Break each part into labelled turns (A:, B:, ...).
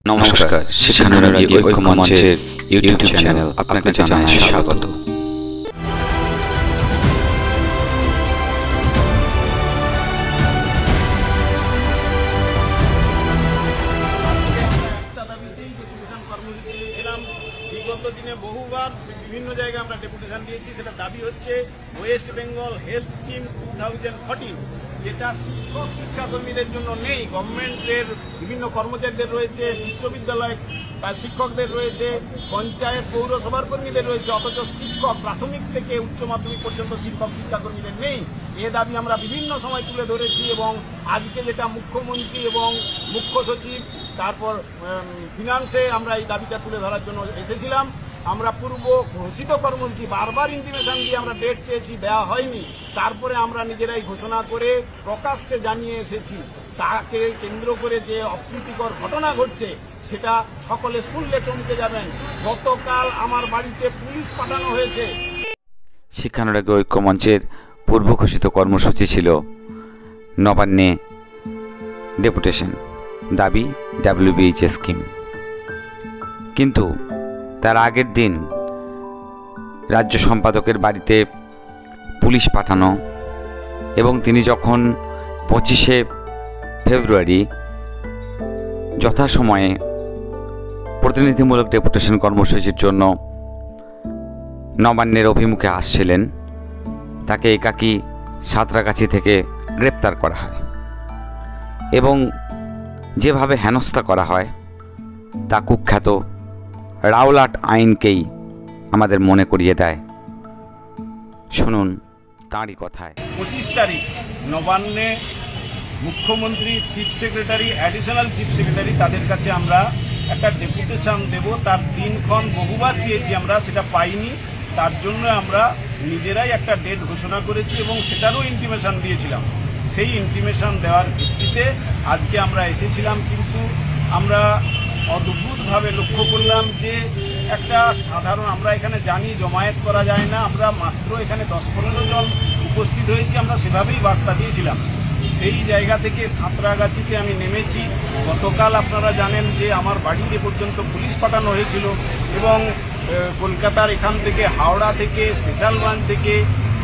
A: নমস্কার, শিক্ষানুরাগী ঐক্য মঞ্চের ইউটিউব চ্যানেল আপনাকে জানাই স্বাগত।
B: বিগত দিনে বহুবার বিভিন্ন জায়গায় আমরা ডেপুটেশন দিয়েছি। সেটা দাবি হচ্ছে ওয়েস্ট বেঙ্গল হেলথ স্কিম 2014, যেটা শিক্ষক শিক্ষাকর্মীদের জন্য নেই। গভর্নমেন্টের বিভিন্ন কর্মচারীদের রয়েছে, বিশ্ববিদ্যালয় শিক্ষকদের রয়েছে, পঞ্চায়েত পৌরসভার কর্মীদের রয়েছে, অথচ শিক্ষক প্রাথমিক থেকে উচ্চ মাধ্যমিক পর্যন্ত শিক্ষক শিক্ষাকর্মীদের নেই। এ দাবি আমরা বিভিন্ন সময় তুলে ধরেছি এবং আজকে যেটা মুখ্যমন্ত্রী এবং মুখ্য সচিব তারপর ফিনান্সে আমরা এই দাবিটা তুলে ধরার জন্য এসেছিলাম। আমরা পূর্ব ঘোষিত কর্মসূচি বারবার ইন্টিমেশন দিয়ে আমরা ডেট চেয়েছি, দেওয়া হয়নি। তারপরে আমরা নিজেরাই ঘোষণা করে প্রকাশ্যে জানিয়ে এসেছি। তাকে কেন্দ্র করে যে অপ্রীতিকর ঘটনা ঘটছে সেটা সকলে শুনলে চমকে যাবেন। গতকাল আমার বাড়িতে পুলিশ পাঠানো হয়েছে।
A: শিক্ষানুরাগী ঐক্য মঞ্চের পূর্ব ঘোষিত কর্মসূচি ছিল নবান্নে ডেপুটেশন, দাবি WBHS স্কিম। কিন্তু তার আগের দিন রাজ্য সম্পাদকের বাড়িতে পুলিশ পাঠানো এবং তিনি যখন 25শে ফেব্রুয়ারি যথাসময়ে প্রতিনিধিমূলক ডেপুটেশন কর্মসূচির জন্য নবান্নের অভিমুখে আসছিলেন, তাকে একাকী সাঁতরাগাছি থেকে গ্রেপ্তার করা হয় এবং যেভাবে হেনস্থা করা হয় তা কুখ্যাত রাওলাট আইনকেই আমাদের মনে করিয়ে দেয়। শুনুন তাঁরই কথায়।
B: 25 তারিখ নবান্নে মুখ্যমন্ত্রী, chief secretary, additional chief secretary তাদের কাছে আমরা একটা ডেপুটেশন দেব। তার দিনক্ষণ বহুবার চেয়েছি আমরা, সেটা পাইনি। তার জন্য আমরা নিজেরাই একটা ডেট ঘোষণা করেছি এবং সেটারও ইন্টিমেশন দিয়েছিলাম। সেই ইন্টিমেশন দেওয়ার ভিত্তিতে আজকে আমরা এসেছিলাম। কিন্তু আমরা অদ্ভুতভাবে লক্ষ্য করলাম যে একটা সাধারণ, আমরা এখানে জানি জমায়েত করা যায় না, আমরা মাত্র এখানে 10-15 জন উপস্থিত হয়েছি। আমরা সেভাবেই বার্তা দিয়েছিলাম। সেই জায়গা থেকে সাঁতরাগাছিতে আমি নেমেছি। গতকাল আপনারা জানেন যে আমার বাড়িতে পর্যন্ত পুলিশ পাঠানো হয়েছিল এবং কলকাতার এখান থেকে, হাওড়া থেকে, স্পেশাল ব্রাঞ্চ থেকে,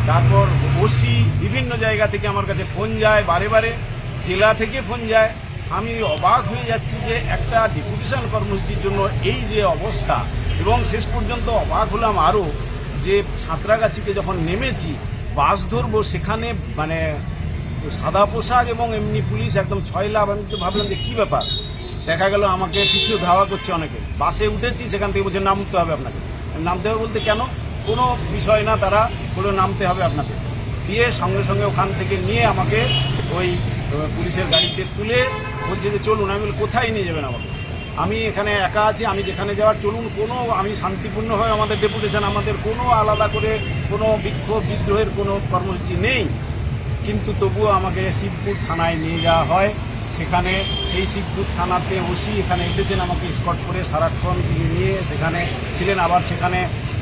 B: তারপর ওসি বিভিন্ন জায়গা থেকে আমার কাছে ফোন যায়, বারে বারে জেলা থেকে ফোন যায়। আমি অবাক হয়ে যাচ্ছি যে একটা ডেপুটেশন কর্মসূচির জন্য এই যে অবস্থা। এবং শেষ পর্যন্ত অবাক হলাম আরও যে সাঁতরাগাছিতে যখন নেমেছি বাস ধরবো, সেখানে মানে সাদা পোশাক এবং এমনি পুলিশ একদম 6 লাভ। আমি তো ভাবলাম যে কী ব্যাপার। দেখা গেল আমাকে পিছু ধাওয়া করছে অনেকে। বাসে উঠেছি, সেখান থেকে বলছে নামতে হবে আপনাকে। নামতে হবে বলতে কেন, কোনো বিষয় না, তারা কোনো নামতে হবে আপনাকে দিয়ে সঙ্গে সঙ্গে ওখান থেকে নিয়ে আমাকে ওই পুলিশের গাড়িতে তুলে বলছে যে চলুন। আমি বলি কোথায় নিয়ে যাবেন আমাকে, আমি এখানে একা আছি, আমি যেখানে যাওয়ার চলুন। কোনো, আমি শান্তিপূর্ণভাবে আমাদের ডেপুটেশন, আমাদের কোনো আলাদা করে কোনো বিক্ষোভ বিদ্রোহের কোনো কর্মসূচি নেই। কিন্তু তবুও আমাকে শিবপুর থানায় নিয়ে যাওয়া হয়। সেখানে সেই শিবপুর থানাতে ওসি এখানে এসেছেন আমাকে স্কট করে, সারাক্ষণ তিনি নিয়ে সেখানে ছিলেন। আবার সেখানে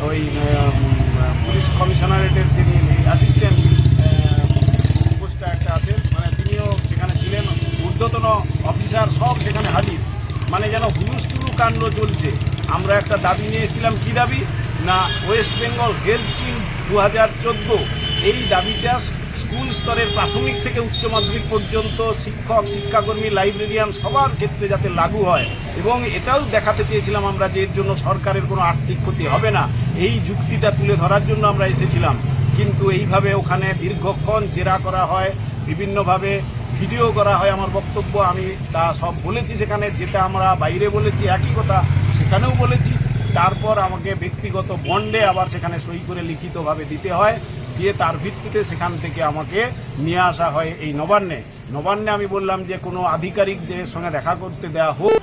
B: ওই পুলিশ কমিশনারেটের যিনি অ্যাসিস্ট্যান্ট পোস্টটা একটা আছে, মানে তিনিও সেখানে ছিলেন, ঊর্ধ্বতন অফিসার সব সেখানে হাজির। মানে যেন হুলুস্থুলু কাণ্ড চলছে। আমরা একটা দাবি নিয়ে এসেছিলাম। কী দাবি না, ওয়েস্ট বেঙ্গল হেলথ স্কিম 2014, এই দাবিটা স্কুল স্তরের প্রাথমিক থেকে উচ্চ মাধ্যমিক পর্যন্ত শিক্ষক শিক্ষাকর্মী, লাইব্রেরিয়ান সবার ক্ষেত্রে যাতে লাগু হয়। এবং এটাও দেখাতে চেয়েছিলাম আমরা যে এর জন্য সরকারের কোনো আর্থিক ক্ষতি হবে না। এই যুক্তিটা তুলে ধরার জন্য আমরা এসেছিলাম। কিন্তু এইভাবে ওখানে দীর্ঘক্ষণ জেরা করা হয়, বিভিন্নভাবে ভিডিও করা হয়। আমার বক্তব্য আমি তা সব বলেছি সেখানে, যেটা আমরা বাইরে বলেছি একই কথা সেখানেও বলেছি। তারপর আমাকে ব্যক্তিগত বন্ডে আবার সেখানে সই করে লিখিতভাবে দিতে হয়, দিয়ে তার ভিত্তিতে সেখান থেকে আমাকে নিয়ে আসা হয় এই নবান্নে। আমি বললাম যে কোনো আধিকারিকদের সঙ্গে দেখা করতে দেওয়া হোক,